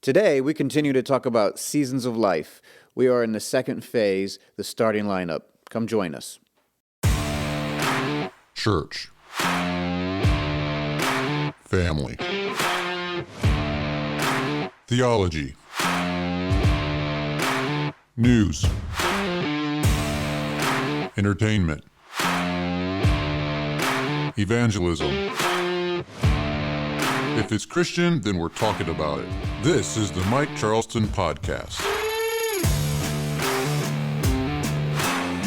Today, we continue to talk about seasons of life. We are in the second phase, the starting lineup. Come join us. Church. Family. Theology. News. Entertainment. Evangelism. If it's Christian, then we're talking about it. This is the Mike Charleston Podcast.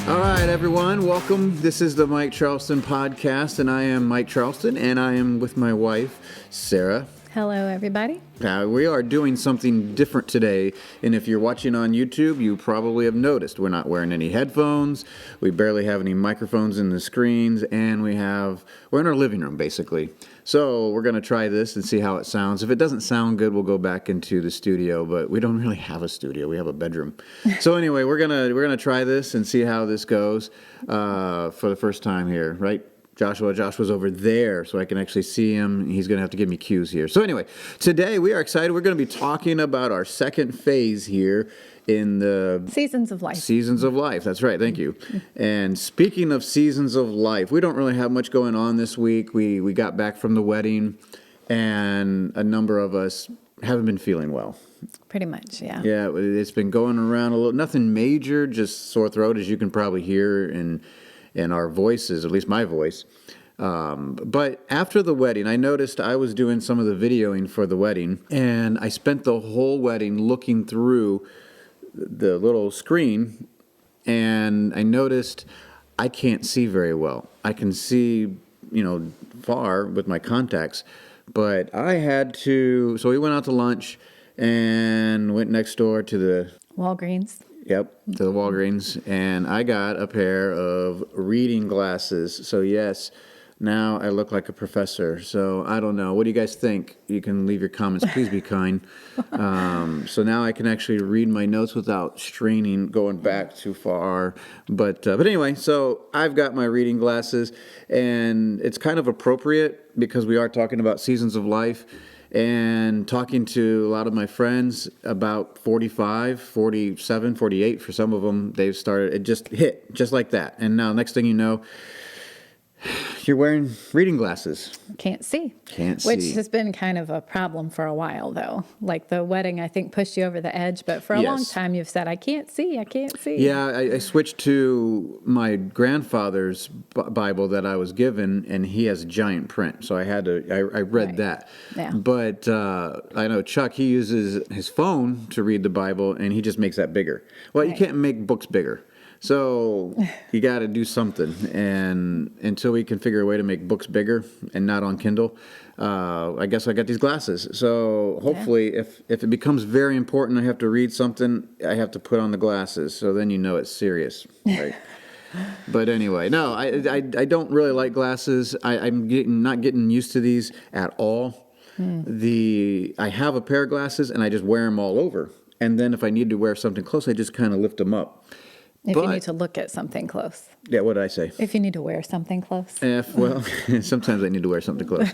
All right, everyone, welcome. This is the Mike Charleston Podcast, and I am Mike Charleston, and I am with my wife, Sarah. Hello, everybody. We are doing something different today, and if you're watching on YouTube, you probably have noticed we're not wearing any headphones, we barely have any microphones in the screens, and we're in our living room, basically. So we're going to try this and see how it sounds. If it doesn't sound good, we'll go back into the studio, but we don't really have a studio. We have a bedroom. So anyway, we're gonna try this and see how this goes for the first time here, right? Joshua's over there, so I can actually see him. He's going to have to give me cues here. So anyway, today we are excited. We're going to be talking about our second phase here in the Seasons of Life. Seasons of Life. That's right. Thank you. And speaking of seasons of life, we don't really have much going on this week. We got back from the wedding, and a number of us haven't been feeling well. Pretty much, yeah. Yeah, it's been going around a little. Nothing major, just sore throat, as you can probably hear in our voices, at least my voice. But after the wedding, I noticed I was doing some of the videoing for the wedding, and I spent the whole wedding looking through the little screen, and I noticed I can't see very well. I can see, far with my contacts, but I had to, so we went out to lunch and went next door to the Walgreens. Yep, to the Walgreens, and I got a pair of reading glasses. So yes, now I look like a professor. So I don't know. What do you guys think? You can leave your comments. Please be kind. So now I can actually read my notes without straining, going back too far. But anyway, so I've got my reading glasses, and it's kind of appropriate because we are talking about seasons of life. And talking to a lot of my friends about 45, 47, 48, for some of them, they've started, it just hit, just like that. And now, next thing you know, you're wearing reading glasses. Can't see. Can't see. Which has been kind of a problem for a while, though. Like the wedding, I think, pushed you over the edge. But for a long time, you've said, I can't see. Yeah, I switched to my grandfather's Bible that I was given, and he has giant print. So I read that. Yeah. But I know Chuck, he uses his phone to read the Bible, and he just makes that bigger. Well, You can't make books bigger. So you got to do something, and until we can figure a way to make books bigger and not on Kindle, I guess I got these glasses. So hopefully, if it becomes very important, I have to read something, I have to put on the glasses. So then it's serious, right? But anyway, no, I don't really like glasses. I'm not getting used to these at all. I have a pair of glasses, and I just wear them all over. And then if I need to wear something close, I just kind of lift them up. If you need to look at something close. Yeah, what did I say? If you need to wear something close. Sometimes I need to wear something close.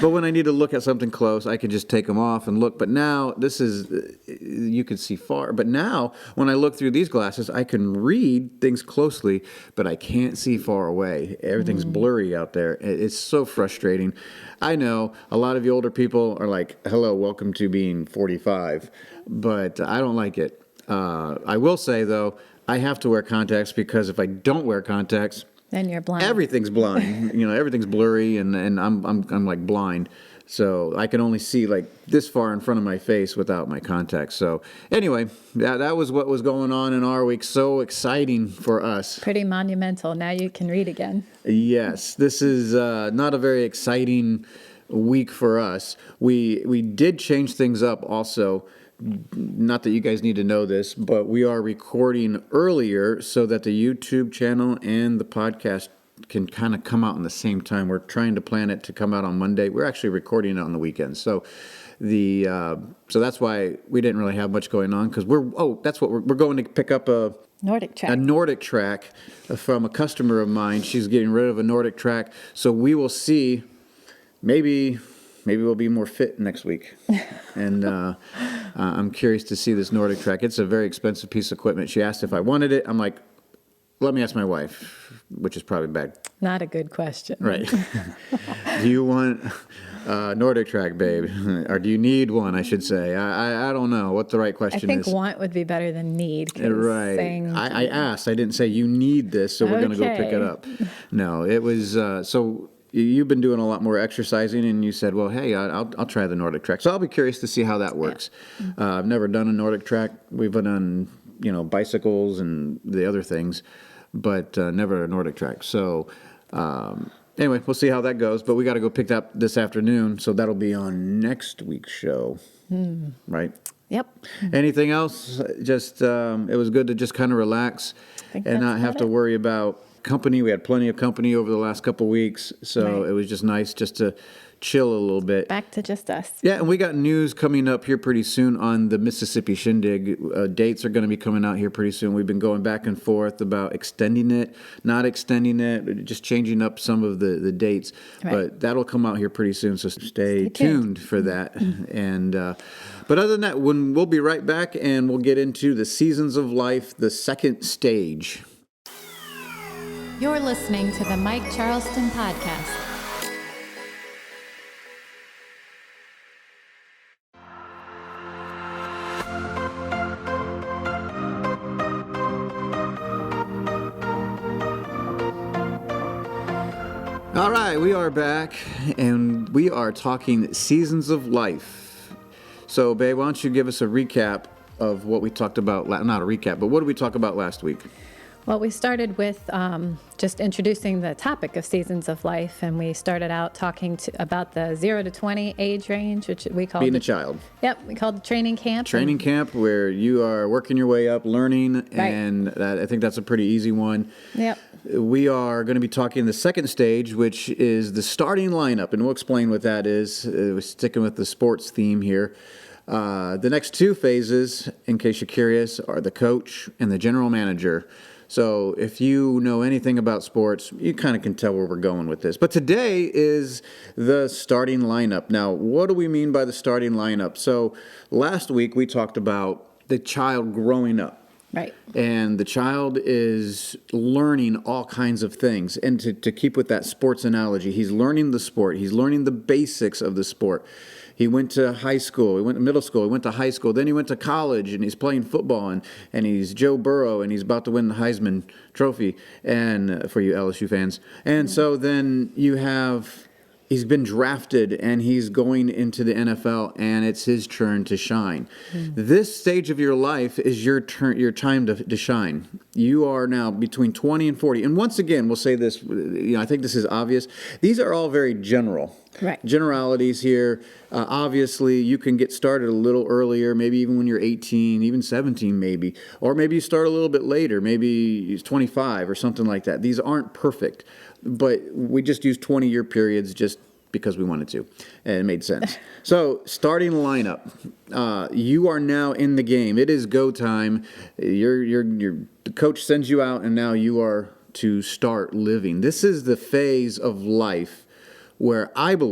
But when I need to look at something close, I can just take them off and look. But now, you can see far. But now, when I look through these glasses, I can read things closely, but I can't see far away. Everything's blurry out there. It's so frustrating. I know a lot of you older people are like, hello, welcome to being 45. But I don't like it. I will say, though, I have to wear contacts because if I don't wear contacts, then you're blind. Everything's blind. Everything's blurry, and I'm like blind. So I can only see like this far in front of my face without my contacts. So anyway, that was what was going on in our week. So exciting for us. Pretty monumental. Now you can read again. Yes, this is not a very exciting week for us. We did change things up also. Not that you guys need to know this, but we are recording earlier so that the YouTube channel and the podcast can kind of come out in the same time. We're trying to plan it to come out on Monday. We're actually recording it on the weekend. So so that's why we didn't really have much going on, because we're going to pick up a Nordic track from a customer of mine. She's getting rid of a Nordic track. So we will see maybe maybe we'll be more fit next week. And I'm curious to see this Nordic track. It's a very expensive piece of equipment. She asked if I wanted it. I'm like, let me ask my wife, which is probably bad. Not a good question. Right. Do you want Nordic track, babe? Or do you need one, I should say? I don't know what the right I question think is. want would be better than need. 'Cause Right. saying- I asked. I didn't say you need this, so we're going to go pick it Okay. up. No, it was so you've been doing a lot more exercising, and you said, well, hey, I'll try the Nordic track. So I'll be curious to see how that works. I've never done a Nordic track. We've done bicycles and the other things, but never a Nordic track. So anyway, we'll see how that goes. But we got to go pick that up this afternoon, so that'll be on next week's show, right? Yep. Anything else? Just it was good to just kind of relax think and that's not have about to it. worry about company. We had plenty of company over the last couple of weeks, so Right. it was just nice just to chill a little bit. Back to just us. Yeah, and we got news coming up here pretty soon on the Mississippi Shindig. Dates are going to be coming out here pretty soon. We've been going back and forth about extending it, not extending it, just changing up some of the dates. Right. But that'll come out here pretty soon, so stay tuned. tuned for that. And but other than that, we'll be right back, and we'll get into the Seasons of Life, the second stage. You're listening to the Mike Charleston Podcast. All right, we are back, and we are talking Seasons of Life. So, babe, why don't you give us a recap of what we talked about, not a recap, but what did we talk about last week? Well, we started with just introducing the topic of Seasons of Life, and we started out talking about the 0 to 20 age range, which we called Being a child. Yep, we called training camp. Training camp, where you are working your way up, learning, and I think that's a pretty easy one. Yep. We are going to be talking the second stage, which is the starting lineup, and we'll explain what that is. We're sticking with the sports theme here. The next two phases, in case you're curious, are the coach and the general manager. So if you know anything about sports, you kind of can tell where we're going with this. But today is the starting lineup. Now, what do we mean by the starting lineup? So last week we talked about the child growing up. Right. And the child is learning all kinds of things. And to keep with that sports analogy, he's learning the sport. He's learning the basics of the sport. He went to high school, he went to middle school, he went to high school, then he went to college, and he's playing football, and he's Joe Burrow, and he's about to win the Heisman Trophy, and for you LSU fans. And so then you have, he's been drafted, and he's going into the NFL, and it's his turn to shine. This stage of your life is your turn, your time to shine. You are now between 20 and 40. And once again, we'll say this, I think this is obvious. These are all very general. Right. Generalities here. Obviously, you can get started a little earlier, maybe even when you're 18, even 17 maybe. Or maybe you start a little bit later, maybe it's 25 or something like that. These aren't perfect, but we just use 20-year periods just because we wanted to, and it made sense. So, starting lineup. You are now in the game. It is go time. The coach sends you out, and now you are to start living. This is the phase of life where I do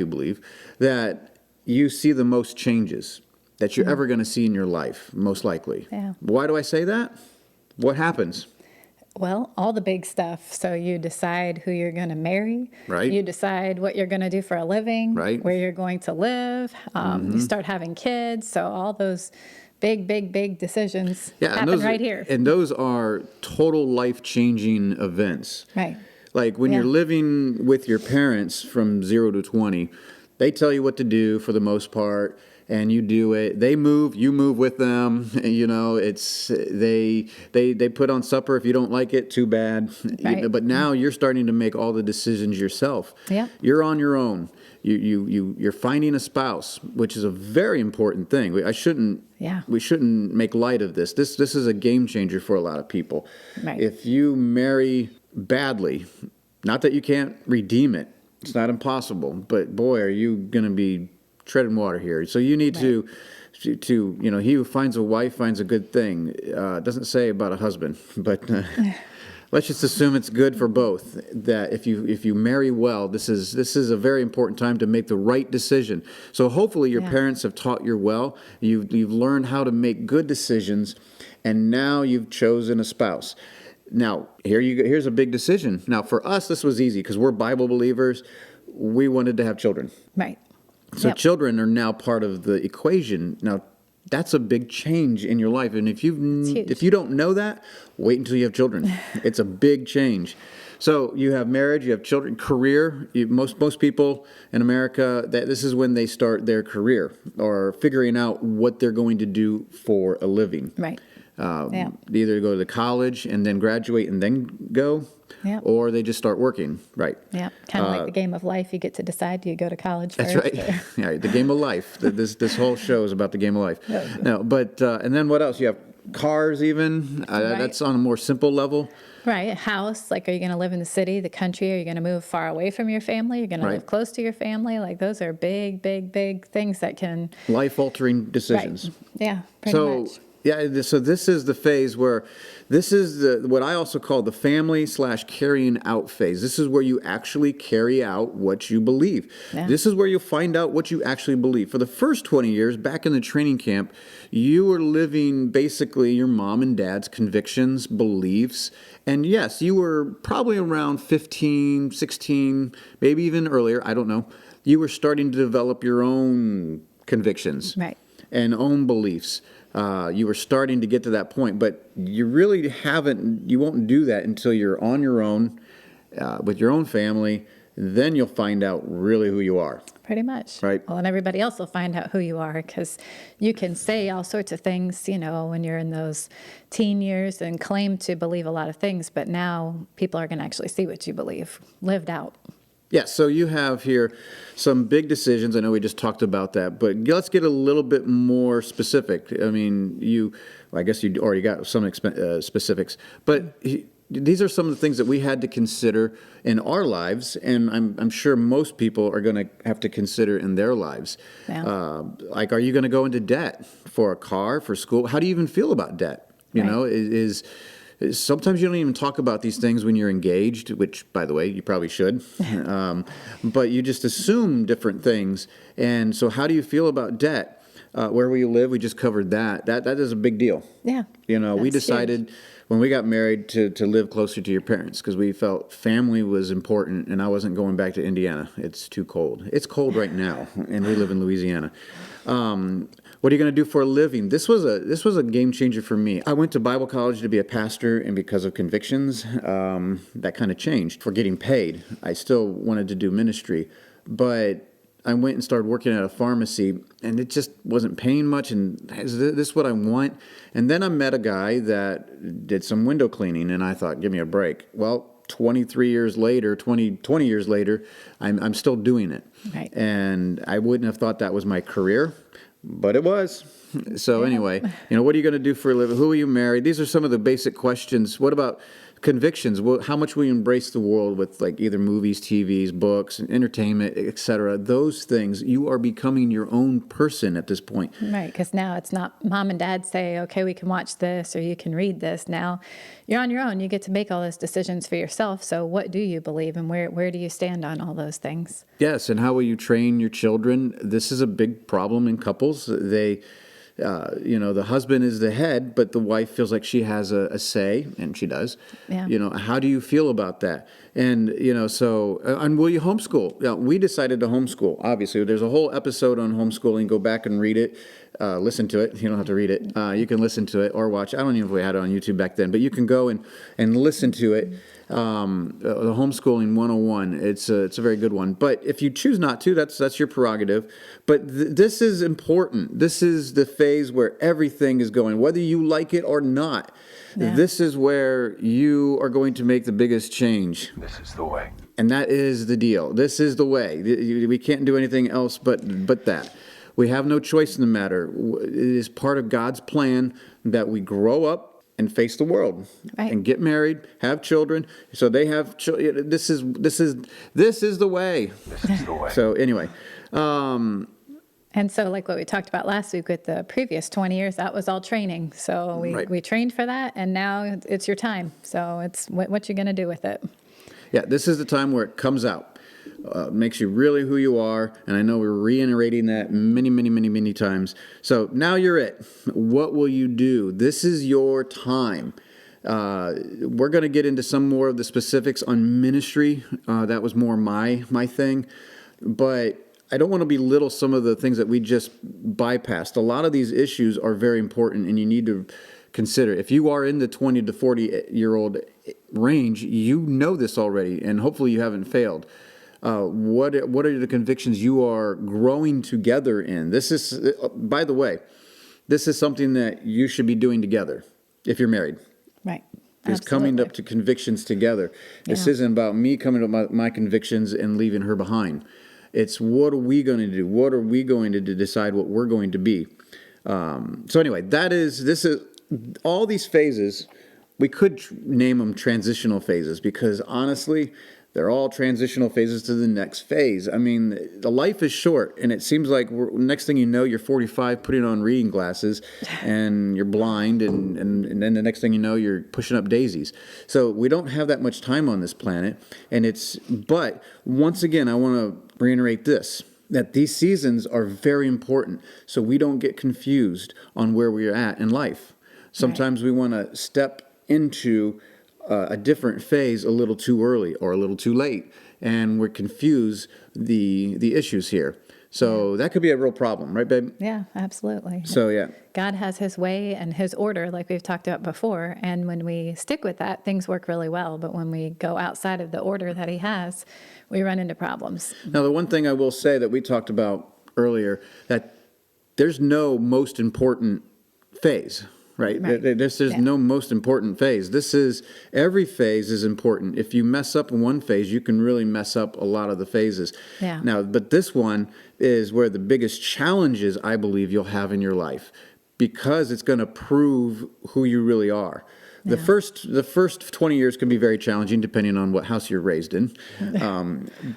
believe, that you see the most changes that you're ever going to see in your life, most likely. Yeah. Why do I say that? What happens? Well, all the big stuff. So you decide who you're going to marry. Right. You decide what you're going to do for a living. Right. Where you're going to live. You start having kids. So all those big decisions happen right here. And those are total life-changing events. Right. Like when you're Yeah. living with your parents from 0 to 20, they tell you what to do for the most part, and you do it. They move, you move with them. It's they put on supper. If you don't like it, too bad. Right. But now you're starting to make all the decisions yourself. Yeah. You're on your own. You're finding a spouse, which is a very important thing. We shouldn't make light of this. This is a game changer for a lot of people. Right. If you marry badly, not that you can't redeem it, it's not impossible, but boy, are you going to be treading water here. So you need to he who finds a wife finds a good thing. It doesn't say about a husband, but let's just assume it's good for both. That if you marry well, this is a very important time to make the right decision. So hopefully your parents have taught you well. You've learned how to make good decisions, and now you've chosen a spouse. Now here's a big decision. Now for us, this was easy because we're Bible believers. We wanted to have children. Right. So children are now part of the equation. Now, that's a big change in your life. And if you don't know that, wait until you have children. It's a big change. So you have marriage, you have children, career. Most people in America, this is when they start their career or figuring out what they're going to do for a living. Right. They either go to college and then graduate and then go, or they just start working. Right. Yeah. Kind of like the game of life. You get to decide, do you go to college That's first? right. Yeah, the game of life. This whole show is about the game of life. No, but and then what else? You have cars even. That's on a more simple level. Right. A house. Like, are you going to live in the city, the country? Are you going to move far away from your family? You're going to live close to your family? Like, those are big, big, big things that can... Life-altering decisions. Right. Yeah, pretty much. Yeah, so this is the phase where, this is what I also call the family/carrying out phase. This is where you actually carry out what you believe. Yeah. This is where you'll find out what you actually believe. For the first 20 years, back in the training camp, you were living basically your mom and dad's convictions, beliefs, and yes, you were probably around 15, 16, maybe even earlier, I don't know. You were starting to develop your own convictions and own beliefs. You were starting to get to that point, but you really you won't do that until you're on your own, with your own family. Then you'll find out really who you are. Pretty much. Right. Well, and everybody else will find out who you are, because you can say all sorts of things, when you're in those teen years and claim to believe a lot of things, but now people are going to actually see what you believe lived out. Yeah, so you have here some big decisions. I know we just talked about that, but let's get a little bit more specific. I mean, I guess you already got some specifics, but these are some of the things that we had to consider in our lives, and I'm sure most people are going to have to consider in their lives. Yeah. Like, are you going to go into debt for a car, for school? How do you even feel about debt? You know, sometimes you don't even talk about these things when you're engaged, which, by the way, you probably should. But you just assume different things. And so how do you feel about debt? Where will you live? We just covered that. That is a big deal. Yeah. We decided when we got married to live closer to your parents because we felt family was important, and I wasn't going back to Indiana. It's too cold. It's cold right now, and we live in Louisiana. What are you going to do for a living? This was a game changer for me. I went to Bible college to be a pastor, and because of convictions, that kind of changed. For getting paid, I still wanted to do ministry, but I went and started working at a pharmacy, and it just wasn't paying much, and is this what I want? And then I met a guy that did some window cleaning, and I thought, give me a break. Well, 20 years later, I'm still doing it. Right. And I wouldn't have thought that was my career, but it was. So anyway, what are you going to do for a living? Who are you married? These are some of the basic questions. What about convictions? How much will you embrace the world with, like, either movies, TVs, books, entertainment, etc.? Those things, you are becoming your own person at this point. Right, because now it's not mom and dad say, okay, we can watch this or you can read this. Now you're on your own. You get to make all those decisions for yourself. So what do you believe, and where do you stand on all those things? Yes, and how will you train your children? This is a big problem in couples. The husband is the head, but the wife feels like she has a say, and she does. Yeah. How do you feel about that? And, and will you homeschool? We decided to homeschool, obviously. There's a whole episode on homeschooling. Go back and read it. Listen to it. You don't have to read it. You can listen to it or watch. I don't even know if we had it on YouTube back then, but you can go and listen to it. The Homeschooling 101. It's a very good one. But if you choose not to, that's your prerogative. But this is important. This is the phase where everything is going, whether you like it or not. Yeah. This is where you are going to make the biggest change. This is the way. And that is the deal. This is the way. We can't do anything else but that. We have no choice in the matter. It is part of God's plan that we grow up and face the world, and get married, have children. So they have children. This is the way. This is the way. So anyway, And so like what we talked about last week with the previous 20 years, that was all training. So we trained for that, and now it's your time. So it's what you're going to do with it. Yeah, this is the time where it comes out. Makes you really who you are, and I know we're reiterating that many times. So now you're it. What will you do? This is your time. We're going to get into some more of the specifics on ministry. That was more my thing, but I don't want to belittle some of the things that we just bypassed. A lot of these issues are very important, and you need to consider. If you are in the 20 to 40-year-old range, you know this already, and hopefully you haven't failed. What are the convictions you are growing together in? This is, by the way, this is something that you should be doing together if you're married. Right. Is coming up to convictions together. This isn't about me coming up with my convictions and leaving her behind. It's what are we going to do? What are we going to do? Decide what we're going to be. So anyway, this is all these phases. We could name them transitional phases because honestly, they're all transitional phases to the next phase. I mean, the life is short, and it seems like next thing you know, you're 45, putting on reading glasses, and you're blind, and then the next thing you know, you're pushing up daisies. So we don't have that much time on this planet, but once again, I want to reiterate this, that these seasons are very important, so we don't get confused on where we are at in life. Sometimes we want to step into a different phase a little too early or a little too late, and we're confused the issues here. So that could be a real problem, right, babe? Yeah, absolutely. So yeah, God has his way and his order, like we've talked about before, and when we stick with that, things work really well. But when we go outside of the order that he has, we run into problems. Now the one thing I will say that we talked about earlier, that there's no most important phase. Right. There's no most important phase. Every phase is important. If you mess up in one phase, you can really mess up a lot of the phases. Yeah. Now, but this one is where the biggest challenges I believe you'll have in your life, because it's going to prove who you really are. The first 20 years can be very challenging depending on what house you're raised in.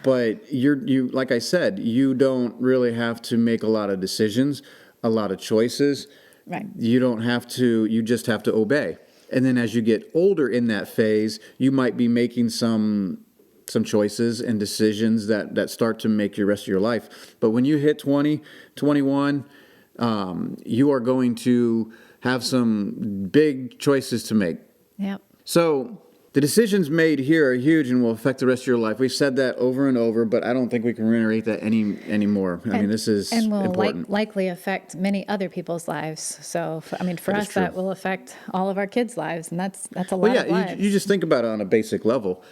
But you like I said, you don't really have to make a lot of decisions, a lot of choices. Right. You don't have to, you just have to obey. And then as you get older in that phase, you might be making some choices and decisions that start to make the rest of your life. But when you hit 20, 21, you are going to have some big choices to make. Yep. So the decisions made here are huge and will affect the rest of your life. We've said that over and over, but I don't think we can reiterate that anymore. I mean, this is important. And will likely affect many other people's lives. So, for us, that will affect all of our kids' lives, and that's a lot of lives. You just think about it on a basic level.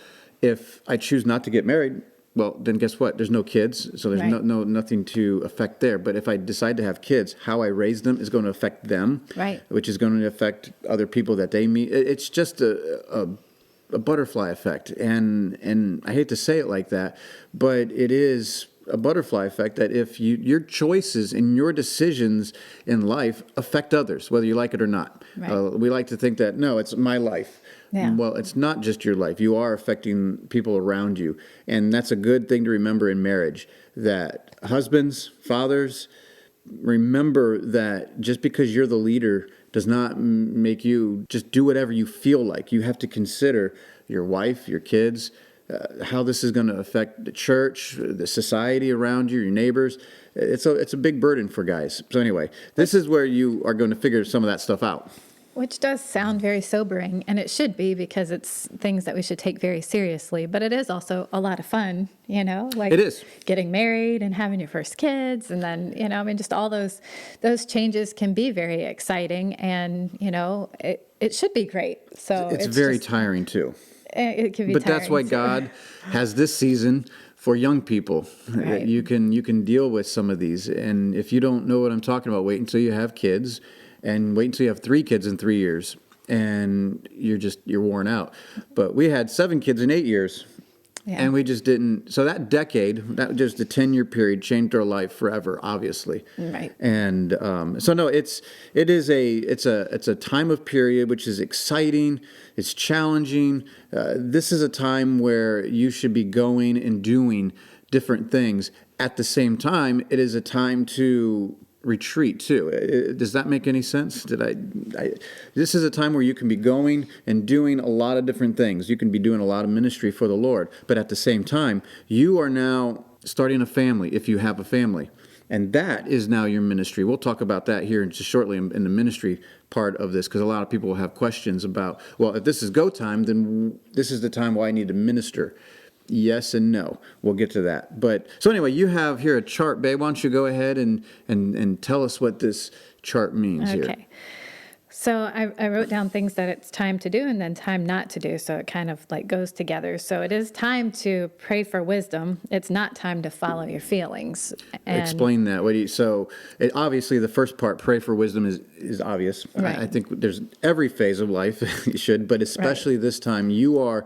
If I choose not to get married, well, then guess what? There's no kids, so there's nothing to affect there. But if I decide to have kids, how I raise them is going to affect them, right? Which is going to affect other people that they meet. It's just a butterfly effect, and I hate to say it like that, but it is a butterfly effect that if your choices and your decisions in life affect others, whether you like it or not. Right. We like to think that, no, it's my life. Yeah. Well, it's not just your life. You are affecting people around you, and that's a good thing to remember in marriage, that husbands, fathers, remember that just because you're the leader does not make you just do whatever you feel like. You have to consider your wife, your kids, how this is going to affect the church, the society around you, your neighbors. It's a big burden for guys. So anyway, this is where you are going to figure some of that stuff out. Which does sound very sobering, and it should be, because it's things that we should take very seriously. But it is also a lot of fun, like it is. Getting married and having your first kids, and then just all those changes can be very exciting, and it should be great. So it's very tiring too. It can be, but that's why God has this season for young people. Right. You can deal with some of these, and if you don't know what I'm talking about, wait until you have kids. And wait until you have 3 kids in 3 years, and you're worn out. But we had 7 kids in 8 years, and we just didn't. So that decade, that just the 10-year period, changed our life forever, obviously. Right. And so no, it's a time of period which is exciting. It's challenging. This is a time where you should be going and doing different things at the same time, it is a time to retreat too. Does that make any sense? This is a time where you can be going and doing a lot of different things. You can be doing a lot of ministry for the Lord, but at the same time, you are now starting a family if you have a family. And that is now your ministry. We'll talk about that here just shortly in the ministry part of this, because a lot of people will have questions about, well, if this is go time, then this is the time where I need to minister. Yes and no. We'll get to that. But so anyway, you have here a chart, babe. Why don't you go ahead and tell us what this chart means here? Okay. So I wrote down things that it's time to do and then time not to do. So it kind of like goes together. So it is time to pray for wisdom. It's not time to follow your feelings. And Explain that. Obviously the first part, pray for wisdom, is obvious. Right. I think there's every phase of life you should, but especially this time you are.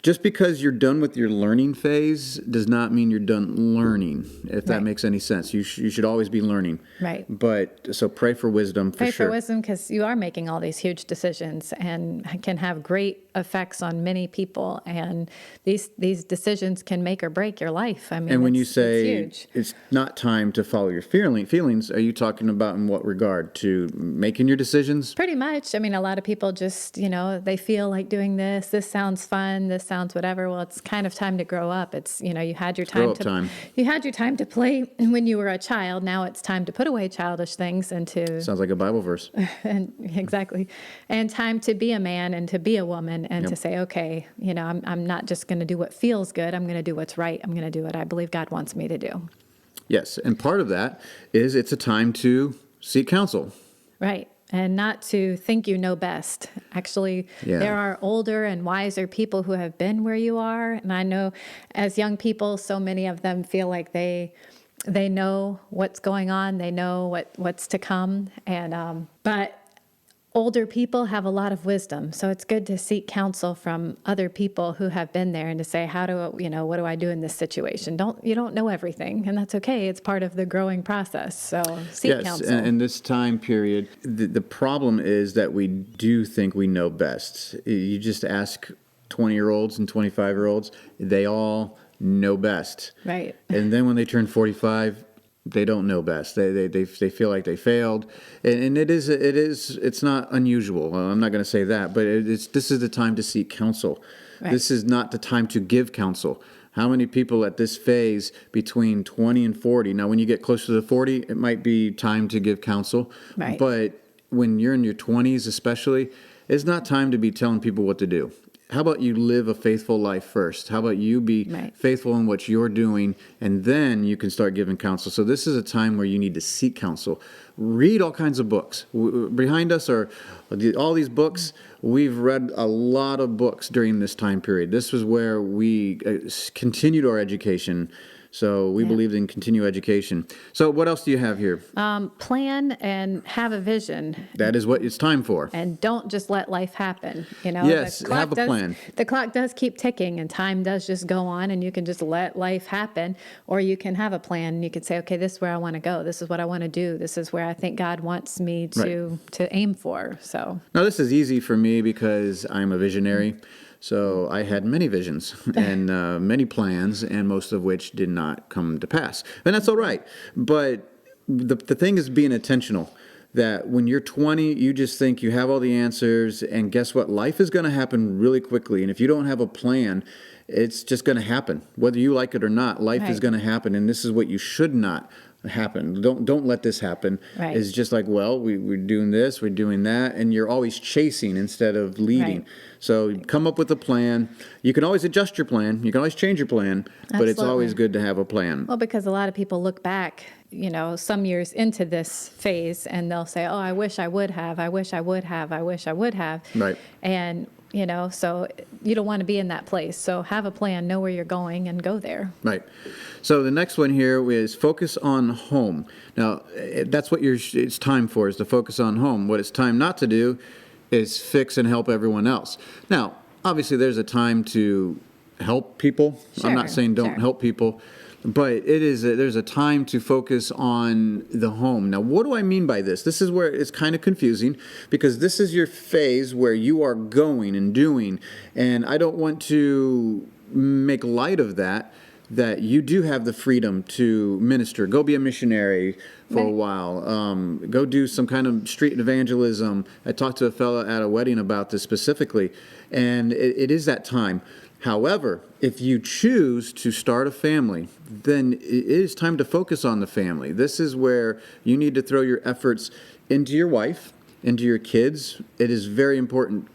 Just because you're done with your learning phase does not mean you're done learning, if that makes any sense. You should always be learning. Right. But so pray for wisdom for sure. Pray for wisdom, because you are making all these huge decisions and can have great effects on many people. And these decisions can make or break your life. I mean, and when you it's say huge. It's not time to follow your feelings, are you talking about in what regard? To making your decisions? Pretty much. I mean, a lot of people just, they feel like doing this. This sounds fun. This sounds whatever. Well, it's kind of time to grow up. It's, you had your time you had your time to play when you were a child. Now it's time to put away childish things and to Sounds like a Bible verse. and exactly. And time to be a man and to be a woman and to say, okay, I'm not just going to do what feels good. I'm going to do what's right. I'm going to do what I believe God wants me to do. Yes. And part of that is it's a time to seek counsel. Right. And not to think you know best. Actually, there are older and wiser people who have been where you are. And I know as young people, so many of them feel like they know what's going on. They know what's to come. And but older people have a lot of wisdom. So it's good to seek counsel from other people who have been there and to say, what do I do in this situation? You don't know everything, and that's okay. It's part of the growing process. So seek counsel. Yes, and this time period, the problem is that we do think we know best. You just ask 20-year-olds and 25-year-olds, they all know best. Right. And then when they turn 45, they don't know best. They feel like they failed, and it's not unusual. Well, I'm not going to say that, but this is the time to seek counsel. Right. This is not the time to give counsel. How many people at this phase between 20 and 40? Now, when you get closer to 40, it might be time to give counsel. Right. But when you're in your 20s, especially, it's not time to be telling people what to do. How about you live a faithful life first? How about you be faithful in what you're doing, and then you can start giving counsel. So this is a time where you need to seek counsel. Read all kinds of books. Behind us are all these books. We've read a lot of books during this time period. This was where we continued our education. So we believed in continued education. So what else do you have here? Plan and have a vision. That is what it's time for. And don't just let life happen. Yes, have a plan. The clock does keep ticking, and time does just go on, and you can just let life happen, or you can have a plan. And you can say, okay, this is where I want to go. This is what I want to do. This is where I think God wants me to aim for. So now this is easy for me because I'm a visionary. So I had many visions and many plans, and most of which did not come to pass. And that's all right. But the thing is being intentional, that when you're 20, you just think you have all the answers, and guess what? Life is going to happen really quickly. And if you don't have a plan, it's just going to happen. Whether you like it or not, life is going to happen. And this is what you should not happen. Don't let this happen. Right. It's just like, well, we're doing this, we're doing that, and you're always chasing instead of leading. Right. So come up with a plan. You can always adjust your plan. You can always change your plan, but it's always good to have a plan. Well, because a lot of people look back, some years into this phase, and they'll say, oh, I wish I would have, I wish I would have, I wish I would have. Right. And so you don't want to be in that place. So have a plan, know where you're going, and go there. Right. So the next one here is focus on home. Now, that's what it's time for, is to focus on home. What it's time not to do is fix and help everyone else. Now, obviously, there's a time to help people. Sure, I'm not saying don't help people. But there's a time to focus on the home. Now, what do I mean by this? This is where it's kind of confusing, because this is your phase where you are going and doing, and I don't want to make light of that. that you do have the freedom to minister. Go be a missionary for a Right. while. Go do some kind of street evangelism. I talked to a fellow at a wedding about this specifically, and it is that time. However, if you choose to start a family, then it is time to focus on the family. This is where you need to throw your efforts into your wife, into your kids. It is very important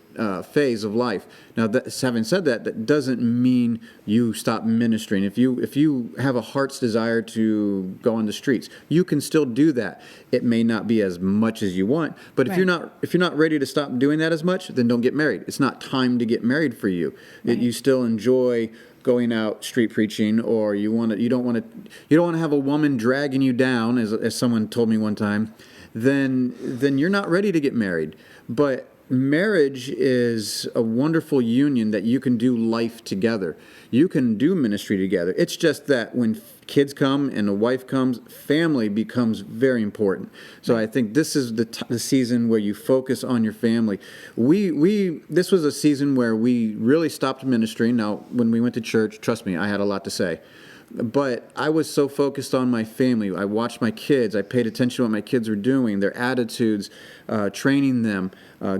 phase of life. Now, having said that, that doesn't mean you stop ministering. If you have a heart's desire to go on the streets, you can still do that. It may not be as much as you want, but if you're not ready to stop doing that as much, then don't get married. It's not time to get married for you. Right. You still enjoy going out street preaching, or you don't want to have a woman dragging you down, as someone told me one time. Then you're not ready to get married. But marriage is a wonderful union that you can do life together. You can do ministry together. It's just that when kids come and a wife comes, family becomes very important. So I think this is the season where you focus on your family. This was a season where we really stopped ministering. Now, when we went to church, trust me, I had a lot to say. But I was so focused on my family. I watched my kids. I paid attention to what my kids were doing, their attitudes, training them,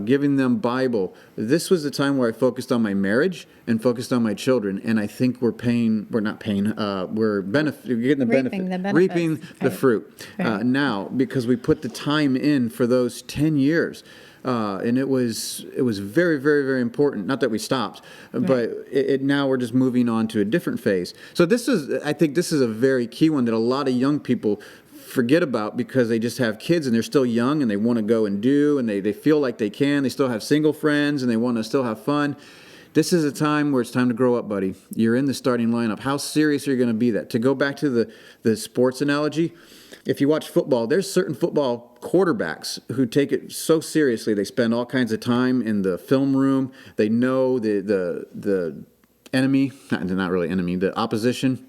giving them Bible. This was the time where I focused on my marriage and focused on my children. And I think we're getting the benefit, reaping the fruit now, because we put the time in for those 10 years. And it was very, very, very important. Not that we stopped, but now we're just moving on to a different phase. So I think this is a very key one that a lot of young people forget about, because they just have kids and they're still young and they want to go and do, and they feel like they can. They still have single friends and they want to still have fun. This is a time where it's time to grow up, buddy. You're in the starting lineup. How serious are you going to be that? To go back to the sports analogy, if you watch football, there's certain football quarterbacks who take it so seriously. They spend all kinds of time in the film room. They know the enemy, not really enemy, the opposition.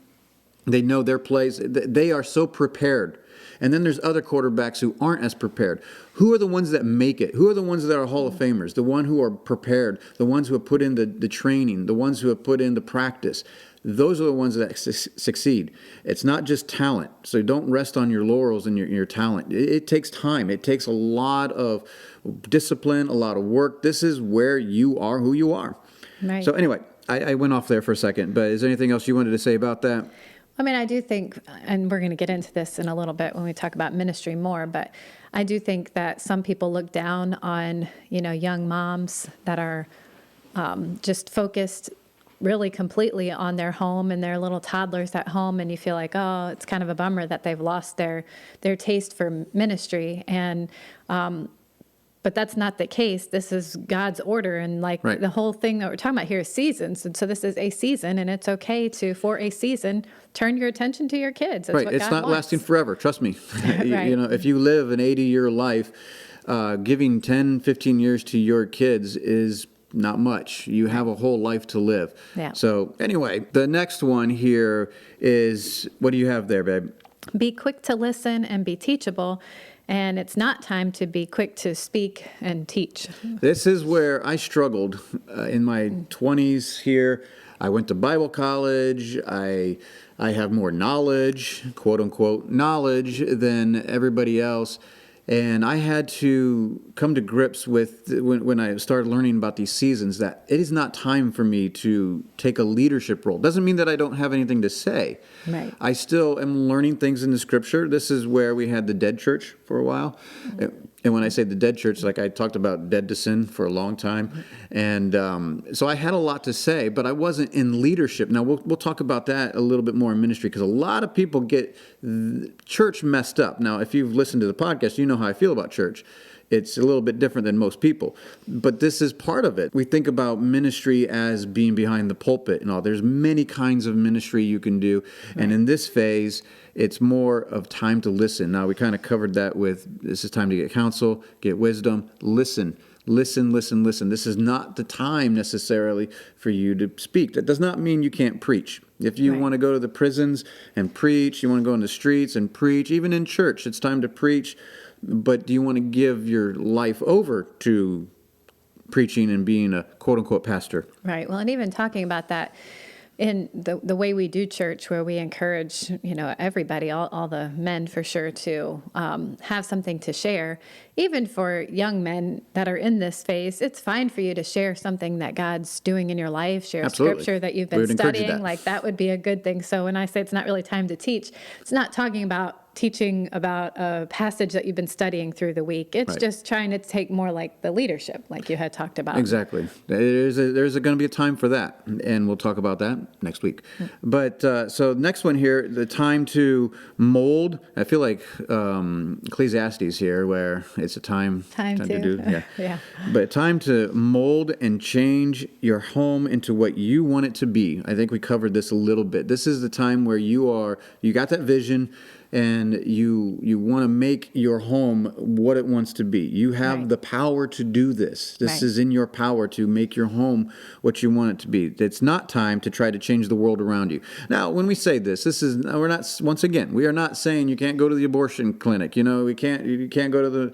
They know their plays. They are so prepared. And then there's other quarterbacks who aren't as prepared. Who are the ones that make it? Who are the ones that are Hall of Famers? The ones who are prepared, the ones who have put in the training, the ones who have put in the practice. Those are the ones that succeed. It's not just talent. So don't rest on your laurels and your talent. It takes time. It takes a lot of discipline, a lot of work. This is where you are who you are. Right. So anyway, I went off there for a second, but is there anything else you wanted to say about that? I mean, I do think, and we're going to get into this in a little bit when we talk about ministry more, but I do think that some people look down on, young moms that are just focused really completely on their home and their little toddlers at home, and you feel like, oh, it's kind of a bummer that they've lost their taste for ministry. And but that's not the case. This is God's order, and the whole thing that we're talking about here is seasons. And so this is a season, and it's okay to, for a season, turn your attention to your kids. That's right. What It's God not wants. lasting forever. Trust me. Right. If you live an 80-year life, giving 10, 15 years to your kids is not much. You have a whole life to live. Yeah. So anyway, the next one here is, what do you have there, babe? Be quick to listen and be teachable. And it's not time to be quick to speak and teach. This is where I struggled in my 20s here. I went to Bible college. I have more knowledge, quote unquote, knowledge than everybody else. And I had to come to grips with, when I started learning about these seasons, that it is not time for me to take a leadership role. Doesn't mean that I don't have anything to say. Right. I still am learning things in the scripture. This is where we had the dead church for a while. And when I say the dead church, like I talked about dead to sin for a long time. And so I had a lot to say, but I wasn't in leadership. Now, we'll talk about that a little bit more in ministry, because a lot of people get church messed up. Now, if you've listened to the podcast, you know how I feel about church. It's a little bit different than most people, but this is part of it. We think about ministry as being behind the pulpit and all. There's many kinds of ministry you can do. Right. And in this phase, it's more of time to listen. Now, we kind of covered that with, this is time to get counsel, get wisdom, listen. Listen. This is not the time necessarily for you to speak. That does not mean you can't preach. If you want to go to the prisons and preach, you want to go in the streets and preach, even in church, it's time to preach. But do you want to give your life over to preaching and being a quote-unquote pastor? Right. Well, and even talking about that, in the way we do church, where we encourage, everybody, all the men for sure, to have something to share. Even for young men that are in this phase, it's fine for you to share something that God's doing in your life, share Absolutely. scripture that you've We been would encourage studying. that. Like, that would be a good thing. So when I say it's not really time to teach, it's not talking about teaching about a passage that you've been studying through the week. It's Right. just trying to take more like the leadership, like you had talked about. Exactly. There's going to be a time for that, and we'll talk about that next week. But so next one here, the time to mold. I feel like Ecclesiastes here, where it's a time to do. Yeah. Yeah. But time to mold and change your home into what you want it to be. I think we covered this a little bit. This is the time where you got that vision, and you want to make your home what it wants to be. You have Right. the power to do this. This Right. is in your power to make your home what you want it to be. It's not time to try to change the world around you. Now, when we say this is, we're not, once again, we are not saying you can't go to the abortion clinic. You can't go to the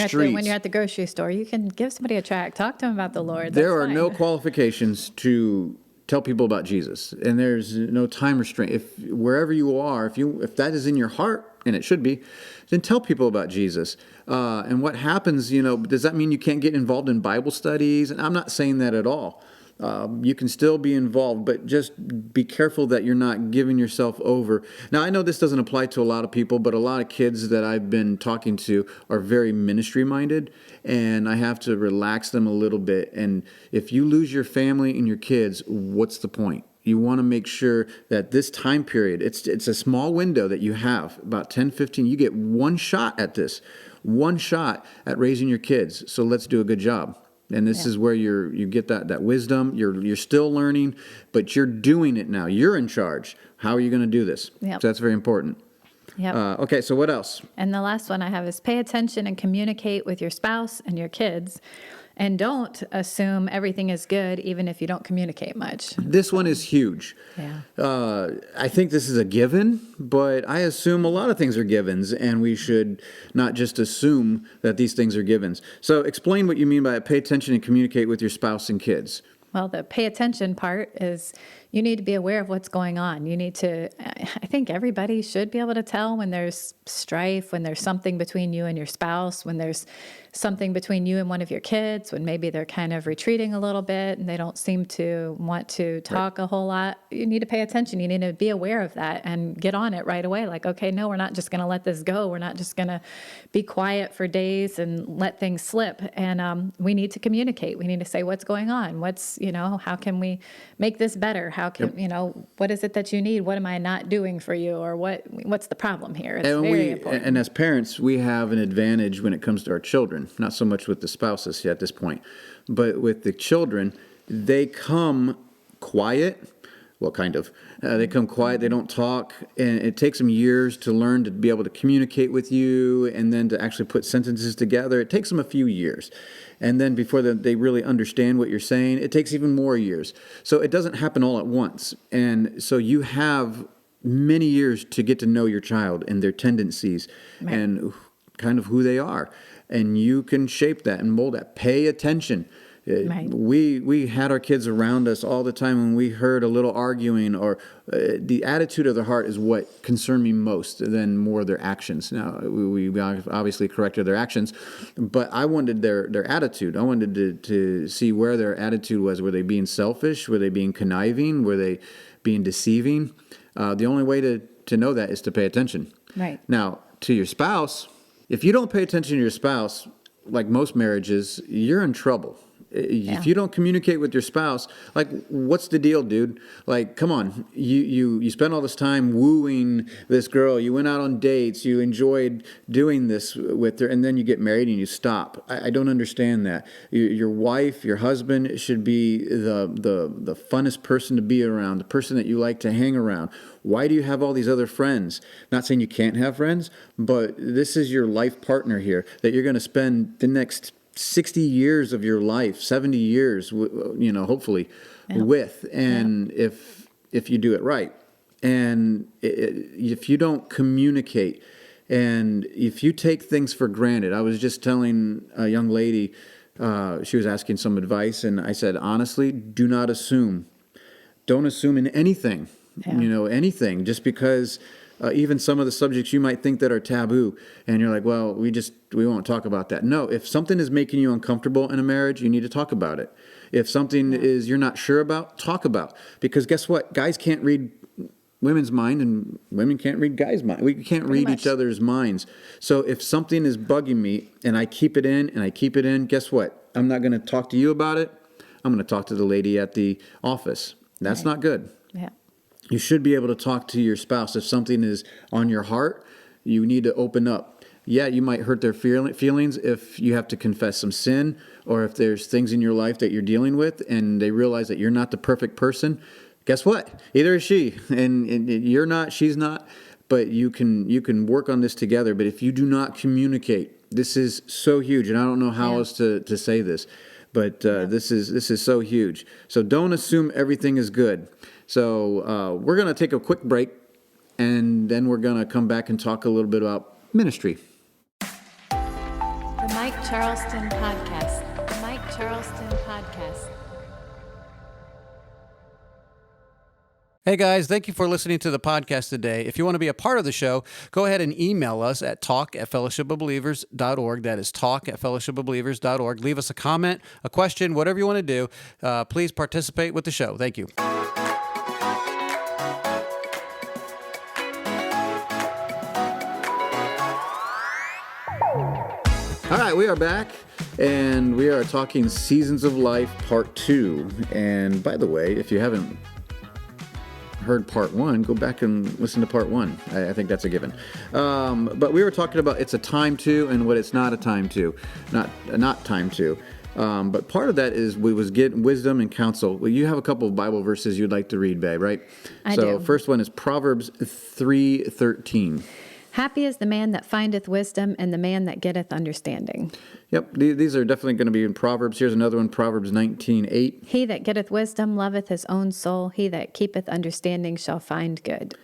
streets. When you're at the grocery store, you can give somebody a tract, talk to them about the Lord. There That's are fine. no qualifications to tell people about Jesus, and there's no time restraint. If wherever you are, if that is in your heart, and it should be, then tell people about Jesus. And what happens, does that mean you can't get involved in Bible studies? And I'm not saying that at all. You can still be involved, but just be careful that you're not giving yourself over. Now, I know this doesn't apply to a lot of people, but a lot of kids that I've been talking to are very ministry-minded, and I have to relax them a little bit. And if you lose your family and your kids, what's the point? You want to make sure that this time period, it's a small window that you have, about 10, 15, you get one shot at this, one shot at raising your kids. So let's do a good job. And this is where you get that wisdom. You're still learning, but you're doing it now. You're in charge. How are you going to do this? Yep. So that's very important. Yep. Okay, so what else? And the last one I have is pay attention and communicate with your spouse and your kids. And don't assume everything is good, even if you don't communicate much. This one is huge. Yeah. I think this is a given, but I assume a lot of things are givens, and we should not just assume that these things are givens. So explain what you mean by pay attention and communicate with your spouse and kids. Well, the pay attention part is you need to be aware of what's going on. You need to, I think everybody should be able to tell when there's strife, when there's something between you and your spouse, when there's something between you and one of your kids, when maybe they're kind of retreating a little bit and they don't seem to want to talk a whole lot. You need to pay attention. You need to be aware of that and get on it right away. Like, okay, no, we're not just going to let this go. We're not just going to be quiet for days and let things slip. And we need to communicate. We need to say what's going on. How can we make this better? How can, what is it that you need? What am I not doing for you? Or what's the problem here? It's very important. And as parents, we have an advantage when it comes to our children. Not so much with the spouses at this point, but with the children, they come quiet. Well, kind of. They come quiet. They don't talk, and it takes them years to learn to be able to communicate with you, and then to actually put sentences together. It takes them a few years, and then before they really understand what you're saying, it takes even more years. So it doesn't happen all at once, and so you have many years to get to know your child and their tendencies and kind of who they are. And you can shape that and mold that. Pay attention. Right. We had our kids around us all the time when we heard a little arguing, or the attitude of their heart is what concerned me most than more their actions. Now, we obviously corrected their actions, but I wanted their attitude. I wanted to see where their attitude was. Were they being selfish? Were they being conniving? Were they being deceiving? The only way to know that is to pay attention. Right. Now, to your spouse, if you don't pay attention to your spouse, like most marriages, you're in trouble. If you don't communicate with your spouse, like, what's the deal, dude? Like, come on, you spent all this time wooing this girl. You went out on dates. You enjoyed doing this with her, and then you get married and you stop. I don't understand that. Your wife, your husband should be the funnest person to be around, the person that you like to hang around. Why do you have all these other friends? Not saying you can't have friends, but this is your life partner here that you're going to spend the next 60 years of your life, 70 years, hopefully, with. And if you do it right, and if you don't communicate, and if you take things for granted. I was just telling a young lady, she was asking some advice, and I said, honestly, do not assume. don't assume in anything, anything, just because even some of the subjects you might think that are taboo, and you're like, well, we won't talk about that. No, if something is making you uncomfortable in a marriage, you need to talk about it. If something is you're not sure about, talk about. Because guess what? Guys can't read women's mind, and women can't read guys' mind. We can't read each other's minds. So if something is bugging me and I keep it in, guess what? I'm not going to talk to you about it. I'm going to talk to the lady at the office. That's not good. Yeah. You should be able to talk to your spouse. If something is on your heart, you need to open up. Yeah, you might hurt their feelings if you have to confess some sin, or if there's things in your life that you're dealing with and they realize that you're not the perfect person. Guess what? Either is she, and you're not, she's not, but you can work on this together. But if you do not communicate, this is so huge, and I don't know how else to say this, but this is so huge. So don't assume everything is good. So we're going to take a quick break, and then we're going to come back and talk a little bit about ministry. The Mike Charleston Podcast. The Mike Charleston Podcast. Hey guys, thank you for listening to the podcast today. If you want to be a part of the show, go ahead and email us at talk@fellowshipofbelievers.org. That is talk@fellowshipofbelievers.org. Leave us a comment, a question, whatever you want to do. Please participate with the show. Thank you. All right, we are back, and we are talking Seasons of Life Part 2. And by the way, if you haven't heard Part 1, go back and listen to Part 1. I think that's a given. But we were talking about it's a time to and what it's not a time to, not time to. But part of that is we was getting wisdom and counsel. Well, you have a couple of Bible verses you'd like to read, babe, right? I do. do. First one is Proverbs 3:13. Happy is the man that findeth wisdom, and the man that getteth understanding. Yep, these are definitely going to be in Proverbs. Here's another one, Proverbs 19:8. He that getteth wisdom loveth his own soul. He that keepeth understanding shall find good.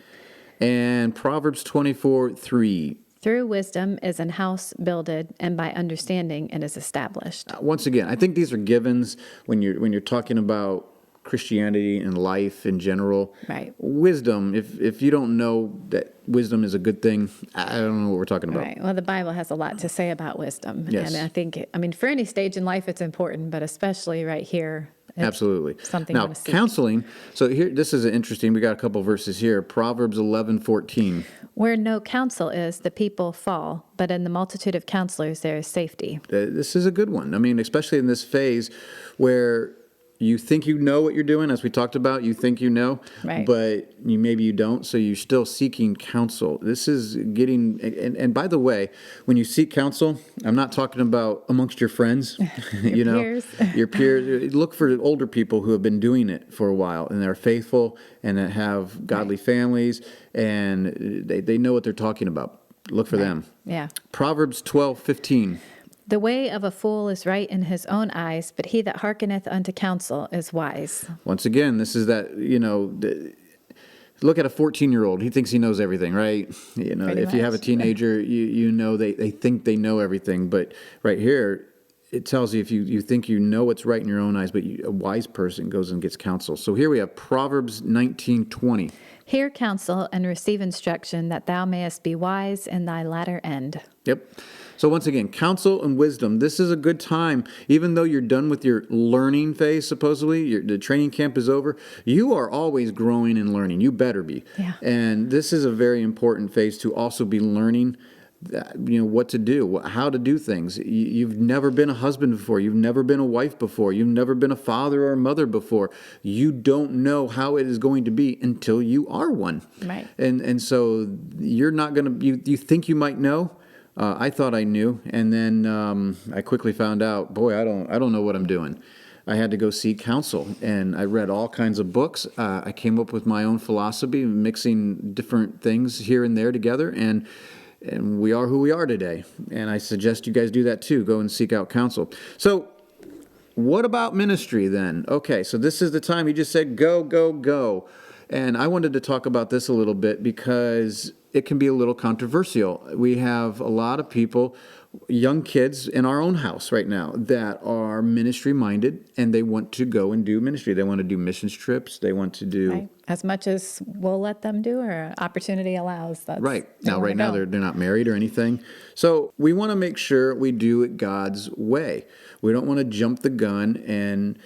And Proverbs 24:3. Through wisdom is an house builded, and by understanding it is established. Once again, I think these are givens when you're talking about Christianity and life in general. Right. Wisdom, if you don't know that wisdom is a good thing, I don't know what we're talking about. Right. Well, the Bible has a lot to say about wisdom. Yes. And I think, for any stage in life, it's important, but especially right here. It's Absolutely. something you Now, want to see. counseling. So here, this is interesting. We got a couple verses here. Proverbs 11:14. Where no counsel is, the people fall, but in the multitude of counselors there is safety. This is a good one. Especially in this phase where you think you know what you're doing, as we talked about, you think you know, Right. but maybe you don't, so you're still seeking counsel. This is getting, and by the way, when you seek counsel, I'm not talking about amongst your friends, peers. your peers. Look for older people who have been doing it for a while, and they're faithful, and that have godly families, and they know what they're talking about. Look for them. Yeah. Proverbs 12:15. The way of a fool is right in his own eyes, but he that hearkeneth unto counsel is wise. Once again, this is that, look at a 14-year-old. He thinks he knows everything, right? If you have a much. teenager, they think they know everything. But right here, it tells you if you think you know what's right in your own eyes, but a wise person goes and gets counsel. So here we have Proverbs 19:20. Hear counsel and receive instruction, that thou mayest be wise in thy latter end. Yep. So once again, counsel and wisdom. This is a good time. Even though you're done with your learning phase, supposedly, the training camp is over, you are always growing and learning. You better be. Yeah. And this is a very important phase to also be learning what to do, how to do things. You've never been a husband before. You've never been a wife before. You've never been a father or a mother before. You don't know how it is going to be until you are one. Right. And so you're not going to, you think you might know. I thought I knew, and then I quickly found out, boy, I don't know what I'm doing. I had to go seek counsel, and I read all kinds of books. I came up with my own philosophy, mixing different things here and there together, and we are who we are today. And I suggest you guys do that too. Go and seek out counsel. So what about ministry then? Okay, so this is the time. He just said, go, go, go. And I wanted to talk about this a little bit because it can be a little controversial. We have a lot of people young kids in our own house right now that are ministry minded and they want to go and do ministry. They want to do missions trips. They want to do Right. As much as we'll let them do or opportunity allows. That's right they now. wanna Right now, go. they're not married or anything. So we want to make sure we do it God's way. We don't want to jump the gun and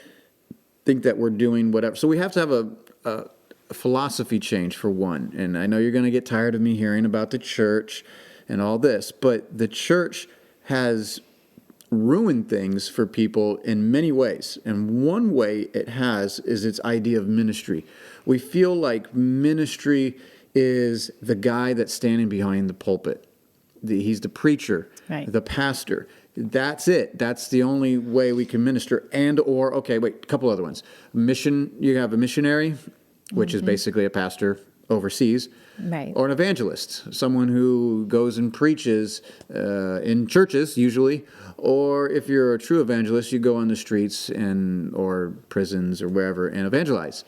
think that we're doing whatever. So we have to have a philosophy change for one. And I know you're going to get tired of me hearing about the church and all this, but the church has ruined things for people in many ways. And one way it has is its idea of ministry. We feel like ministry is the guy that's standing behind the pulpit. He's the preacher, Right. the pastor. That's it. That's the only way we can minister. And or, okay, wait, a couple other ones. You have a missionary, which is basically a pastor overseas. Right. Or an evangelist, someone who goes and preaches in churches usually, or if you're a true evangelist, you go on the streets or prisons or wherever and evangelize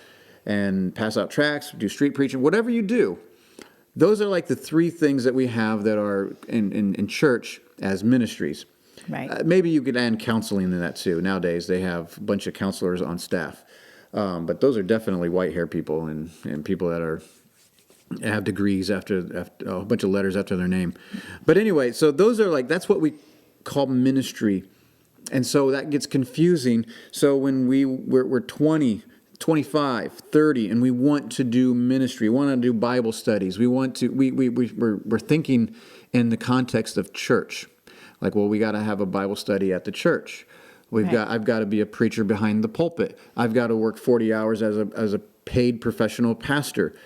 and pass out tracts, do street preaching, whatever you do. Those are like the three things that we have that are in church as ministries. Right. Maybe you could add counseling in that too. Nowadays they have a bunch of counselors on staff, but those are definitely white-haired people and people that have degrees after a bunch of letters after their name. But anyway, so those are that's what we call ministry. And so that gets confusing. So when we're 20, 25, 30, and we want to do ministry, we want to do Bible studies, we're thinking in the context of church. Like, well, we got to have a Bible study at the church. I've got to be a preacher behind the pulpit. I've got to work 40 hours as a paid professional pastor.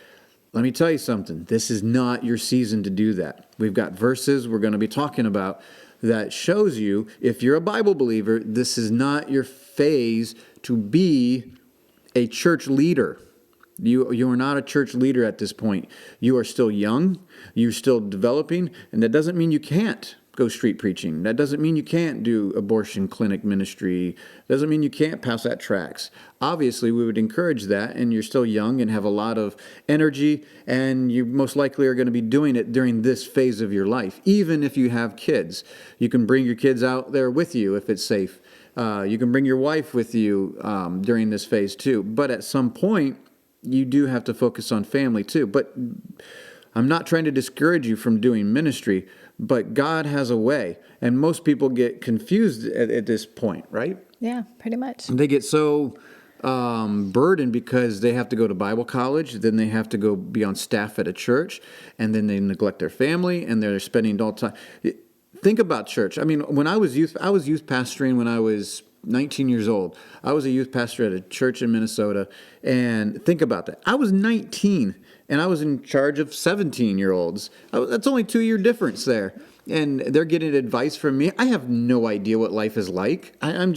Let me tell you something. This is not your season to do that. We've got verses we're going to be talking about that shows you, if you're a Bible believer, this is not your phase to be a church leader. You are not a church leader at this point. You are still young. You're still developing. And that doesn't mean you can't go street preaching. That doesn't mean you can't do abortion clinic ministry. Doesn't mean you can't pass out tracts. Obviously, we would encourage that, and you're still young and have a lot of energy, and you most likely are going to be doing it during this phase of your life. Even if you have kids, you can bring your kids out there with you if it's safe. You can bring your wife with you during this phase too. But at some point, you do have to focus on family too. But I'm not trying to discourage you from doing ministry, but God has a way. And most people get confused at this point, right? Yeah, pretty much. They get so burdened because they have to go to Bible college, then they have to go be on staff at a church, and then they neglect their family, and they're spending all time. Think about church. I mean, when I was youth pastoring when I was 19 years old. I was a youth pastor at a church in Minnesota, and think about that. I was 19, and I was in charge of 17-year-olds. That's only 2-year difference there. And they're getting advice from me. I have no idea what life is like. I'm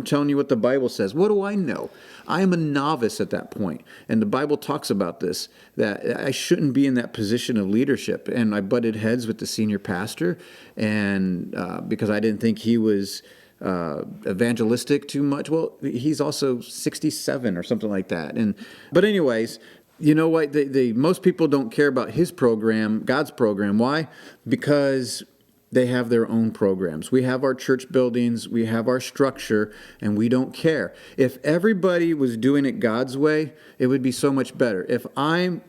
telling you what the Bible says. What do I know? I am a novice at that point. And the Bible talks about this, that I shouldn't be in that position of leadership. And I butted heads with the senior pastor, and because I didn't think he was evangelistic too much. Well, he's also 67 or something like that. But anyways, you know what? Most people don't care about his program, God's program. Why? Because they have their own programs. We have our church buildings, we have our structure, and we don't care. If everybody was doing it God's way, it would be so much better. If I'm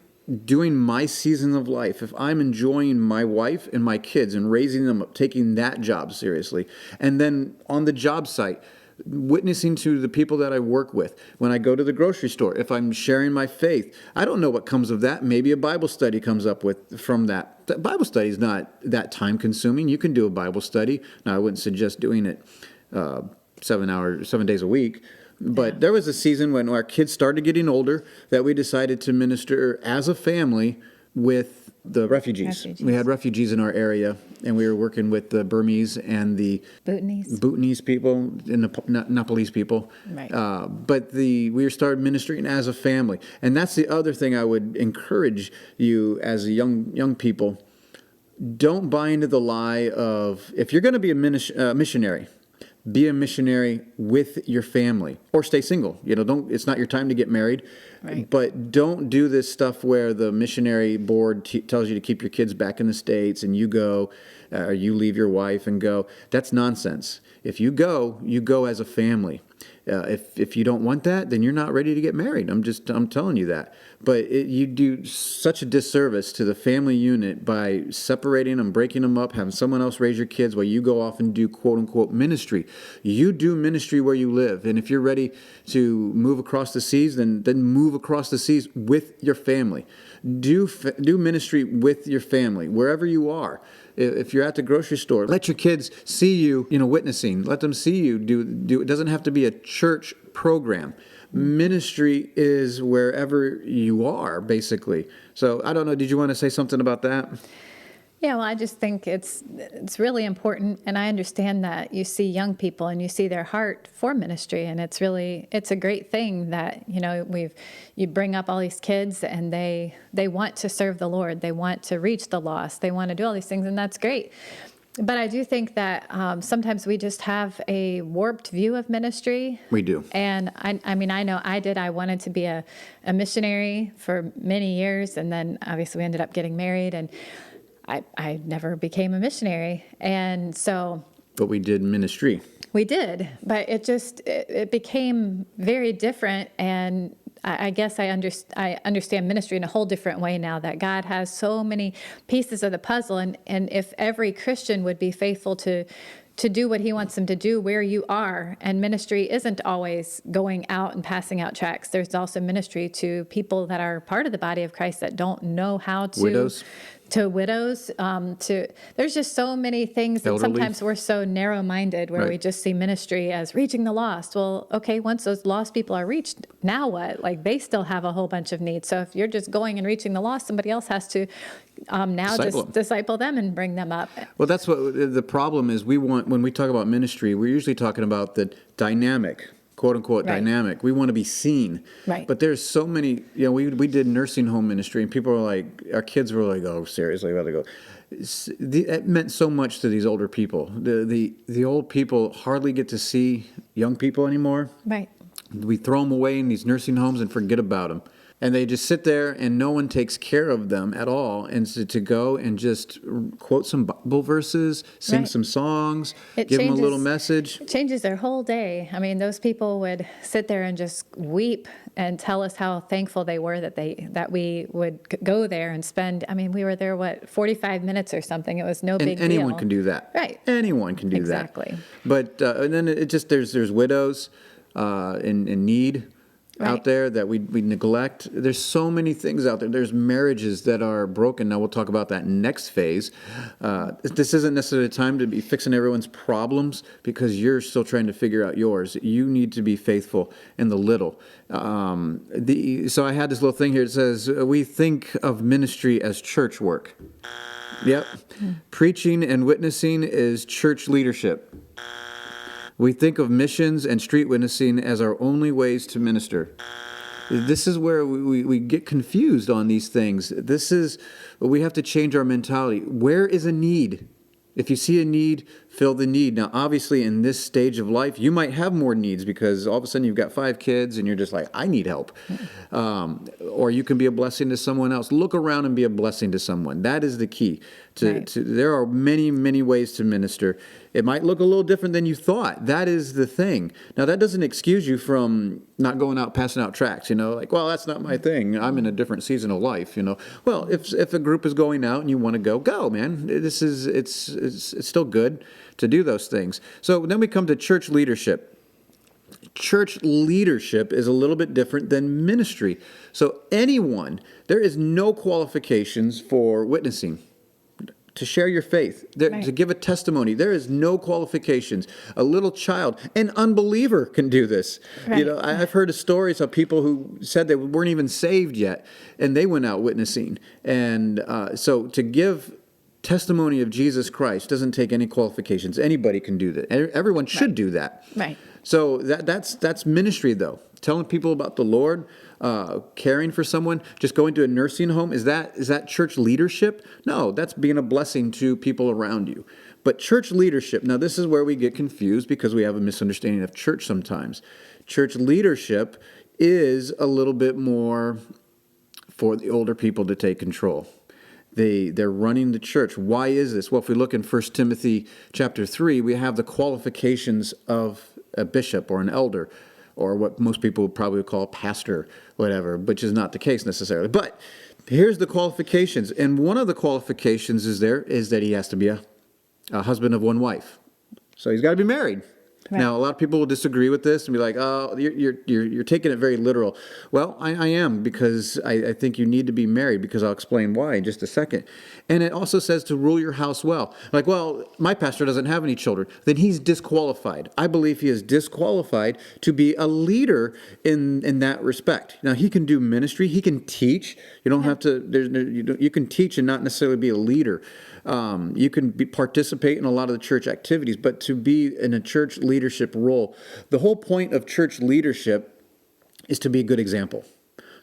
doing my season of life, if I'm enjoying my wife and my kids and raising them up, taking that job seriously, and then on the job site, witnessing to the people that I work with, when I go to the grocery store, if I'm sharing my faith, I don't know what comes of that. Maybe a Bible study comes up from that. The Bible study is not that time consuming. You can do a Bible study. Now, I wouldn't suggest doing it 7 days a week. But there was a season when our kids started getting older that we decided to minister as a family with the refugees. We had refugees in our area, and we were working with the Burmese and the Bhutanese people and the Nepalese people. Right. But we started ministering as a family. And that's the other thing I would encourage you as young people. Don't buy into the lie of, if you're going to be a missionary, be a missionary with your family, or stay single. It's not your time to get married. Right. But don't do this stuff where the missionary board tells you to keep your kids back in the States and you go. or you leave your wife and go. That's nonsense. If you go as a family. If you don't want that, then you're not ready to get married. I'm telling you that. But you do such a disservice to the family unit by separating them, breaking them up, having someone else raise your kids while you go off and do quote unquote ministry. You do ministry where you live, and if you're ready to move across the seas, then move across the seas with your family. Do ministry with your family wherever you are. If you're at the grocery store, let your kids see you, witnessing. Let them see you do. It doesn't have to be a church program. Ministry is wherever you are, basically. So I don't know. Did you want to say something about that? Yeah, well, I just think it's really important, and I understand that you see young people and you see their heart for ministry, and it's a great thing that you bring up all these kids and they want to serve the Lord, they want to reach the lost, they want to do all these things, and that's great. But I do think that sometimes we just have a warped view of ministry. We do. And I mean, I know I did. I wanted to be a missionary for many years, and then obviously we ended up getting married, and I never became a missionary. And so... But we did ministry. We did, but it became very different, and I guess I understand ministry in a whole different way now, that God has so many pieces of the puzzle, and if every Christian would be faithful to do what he wants them to do where you are, and ministry isn't always going out and passing out tracts. There's also ministry to people that are part of the body of Christ that don't know how to... Widows. There's just so many things that sometimes we're so narrow-minded where we just see ministry as reaching the lost. Well, okay, once those lost people are reached, now what? Like, they still have a whole bunch of needs. So if you're just going and reaching the lost, somebody else has to disciple them and bring them up. Well, that's what the problem is. When we talk about ministry, we're usually talking about the dynamic, quote unquote, dynamic. We want to be seen. Right. But there's so many, we did nursing home ministry, and people were like, our kids were like, oh, seriously, we got to go. It meant so much to these older people. The old people hardly get to see young people anymore. Right. We throw them away in these nursing homes and forget about them. And they just sit there and no one takes care of them at all. And so to go and just quote some Bible verses, sing some songs, give them a little message. It changes their whole day. I mean, those people would sit there and just weep and tell us how thankful they were that we would go there and spend. I mean, we were there, 45 minutes or something. It was no big deal. Anyone can do that. Right. Anyone can do exactly. that. But and then it just there's widows in need. Out there that we neglect. There's so many things out there. There's marriages that are broken. Now we'll talk about that next phase. This isn't necessarily the time to be fixing everyone's problems because you're still trying to figure out yours. You need to be faithful in the little. So I had this little thing here. It says, we think of ministry as church work. Yep. Preaching and witnessing is church leadership. We think of missions and street witnessing as our only ways to minister. This is where we get confused on these things. We have to change our mentality. Where is a need? If you see a need, fill the need. Now, obviously, in this stage of life, you might have more needs because all of a sudden you've got 5 kids and you're just like, I need help. Or you can be a blessing to someone else. Look around and be a blessing to someone. That is the key. There are many, many ways to minister. It might look a little different than you thought. That is the thing. Now, that doesn't excuse you from not going out, passing out tracts, like, well, that's not my thing. I'm in a different season of life, Well, if a group is going out and you want to go, man. It's still good to do those things. So then we come to church leadership. Church leadership is a little bit different than ministry. So there is no qualifications for witnessing. To share your faith, to give a testimony. There is no qualifications. A little child, an unbeliever can do this. Right. I've heard of stories of people who said they weren't even saved yet, and they went out witnessing. And so to give testimony of Jesus Christ doesn't take any qualifications. Anybody can do that. Everyone should do that. Right. So that's ministry, though. Telling people about the Lord, caring for someone, just going to a nursing home. Is that church leadership? No, that's being a blessing to people around you. But church leadership, now this is where we get confused because we have a misunderstanding of church sometimes. Church leadership is a little bit more for the older people to take control. They're running the church. Why is this? Well, if we look in 1 Timothy chapter 3, we have the qualifications of a bishop or an elder, or what most people would probably call a pastor, whatever, which is not the case necessarily. But here's the qualifications. And one of the qualifications is that he has to be a husband of one wife. So he's got to be married. Right. Now, a lot of people will disagree with this and be like, "Oh, you're taking it very literal." Well, I am, because I think you need to be married, because I'll explain why in just a second. And it also says to rule your house well. Like, well, my pastor doesn't have any children. Then he's disqualified. I believe he is disqualified to be a leader in that respect. Now, he can do ministry. He can teach. You don't have to. You can teach and not necessarily be a leader. You can participate in a lot of the church activities, but to be in a church leadership role, the whole point of church leadership is to be a good example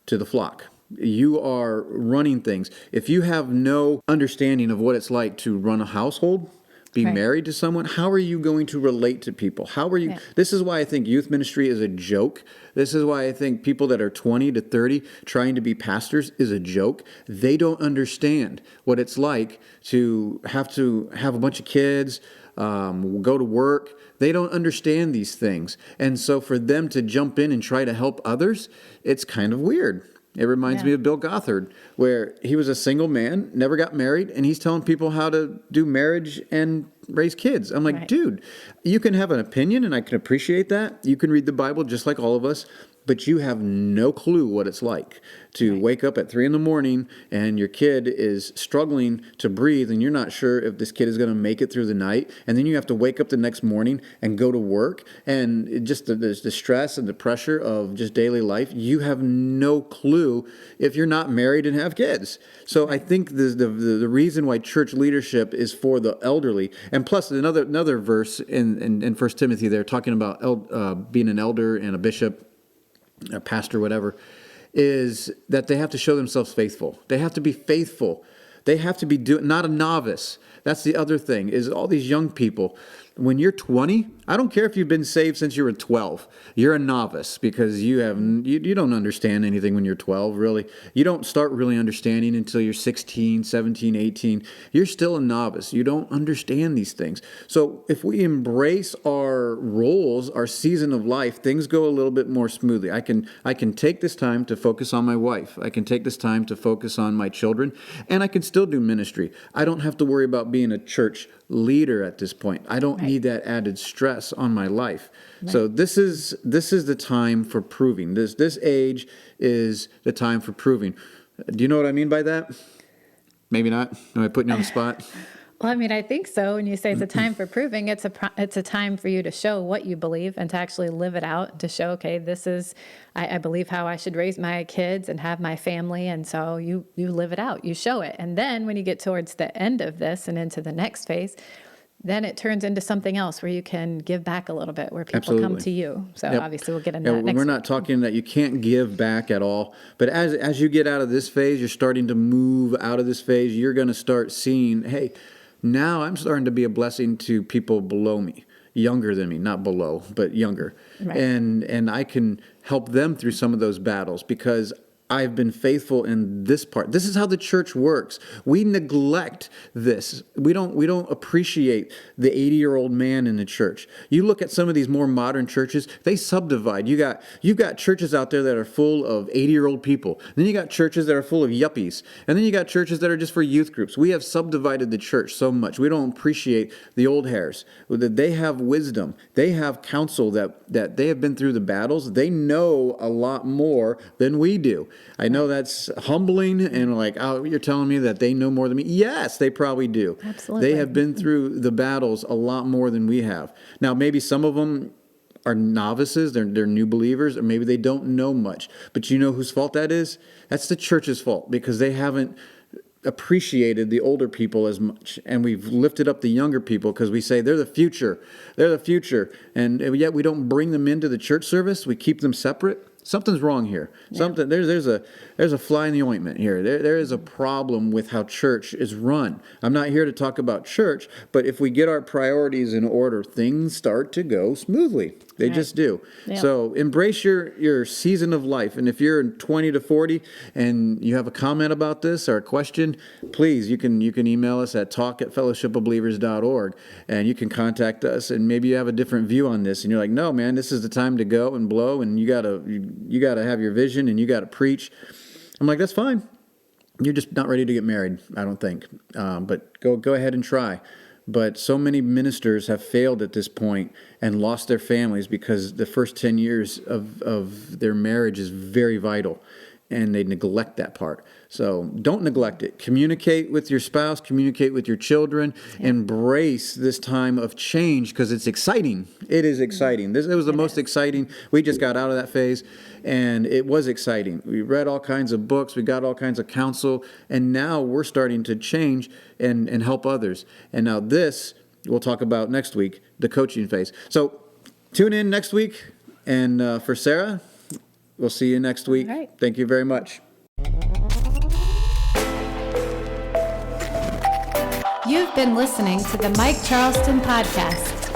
to the flock. You are running things. If you have no understanding of what it's like to run a household, be Right. married to someone, how are you going to relate to people? How are you? Yeah. This is why I think youth ministry is a joke. This is why I think people that are 20 to 30 trying to be pastors is a joke. They don't understand what it's like to have a bunch of kids, go to work. They don't understand these things. And so for them to jump in and try to help others, it's kind of weird. It reminds me of Bill Gothard, where he was a single man, never got married, and he's telling people how to do marriage and raise kids. I'm like, Right. dude, you can have an opinion, and I can appreciate that. You can read the Bible just like all of us, but you have no clue what it's like to wake up at 3 a.m. and your kid is struggling to breathe, and you're not sure if this kid is going to make it through the night. And then you have to wake up the next morning and go to work, and there's the stress and the pressure of just daily life. You have no clue if you're not married and have kids. So I think the reason why church leadership is for the elderly, and plus another verse in 1 Timothy, they're talking about being an elder and a bishop, a pastor, whatever, is that they have to show themselves faithful. They have to be faithful. They have to be not a novice. That's the other thing, is all these young people. When you're 20, I don't care if you've been saved since you were 12. You're a novice, because you don't understand anything when you're 12, really. You don't start really understanding until you're 16, 17, 18. You're still a novice. You don't understand these things. So if we embrace our roles, our season of life, things go a little bit more smoothly. I can take this time to focus on my wife. I can take this time to focus on my children, and I can still do ministry. I don't have to worry about being a church leader at this point. I don't need that added stress on my life. Right. So this is the time for proving. This age is the time for proving. Do you know what I mean by that? Maybe not. Am I putting you on the spot? Well, I mean, I think so. When you say it's a time for proving, it's a time for you to show what you believe and to actually live it out, to show, okay, this is, I believe how I should raise my kids and have my family. And so you live it out, you show it. And then when you get towards the end of this and into the next phase, then it turns into something else where you can give back a little bit, where people come to you. So obviously we'll get into that next We're not talking that you can't give back at all. But as you get out of this phase, you're starting to move out of this phase. You're going to start seeing, hey, now I'm starting to be a blessing to people below me, younger than me, not below, but younger. Right. And I can help them through some of those battles because I've been faithful in this part. This is how the church works. We neglect this. We don't appreciate the 80-year-old man in the church. You look at some of these more modern churches, they subdivide. You've got churches out there that are full of 80-year-old people. Then you got churches that are full of yuppies. And then you got churches that are just for youth groups. We have subdivided the church so much. We don't appreciate the old hairs. They have wisdom. They have counsel that they have been through the battles. They know a lot more than we do. I know that's humbling and like, oh, you're telling me that they know more than me? Yes, they probably do. Absolutely. They have been through the battles a lot more than we have. Now, maybe some of them are novices, they're new believers, or maybe they don't know much. But you know whose fault that is? That's the church's fault because they haven't appreciated the older people as much. And we've lifted up the younger people because we say they're the future. They're the future. And yet we don't bring them into the church service. We keep them separate. Something's wrong here. Yeah. There's a fly in the ointment here. There is a problem with how church is run. I'm not here to talk about church, but if we get our priorities in order, things start to go smoothly. They just do. Yeah. So embrace your season of life. And if you're 20 to 40 and you have a comment about this or a question, please, you can email us at talk@fellowshipofbelievers.org, and you can contact us. And maybe you have a different view on this, and you're like, no, man, this is the time to go and blow, and you gotta have your vision, and you gotta preach. I'm like, that's fine. You're just not ready to get married, I don't think. But go ahead and try. But so many ministers have failed at this point and lost their families because the first 10 years of their marriage is very vital, and they neglect that part. So don't neglect it. Communicate with your spouse, communicate with your children, embrace this time of change because it's exciting. It is exciting. It was the most exciting. We just got out of that phase, and it was exciting. We read all kinds of books. We got all kinds of counsel, and now we're starting to change and help others. And now this, we'll talk about next week, the coaching phase. So tune in next week, and for Sarah, we'll see you next week. All right. Thank you very much. You've been listening to the Mike Charleston Podcast.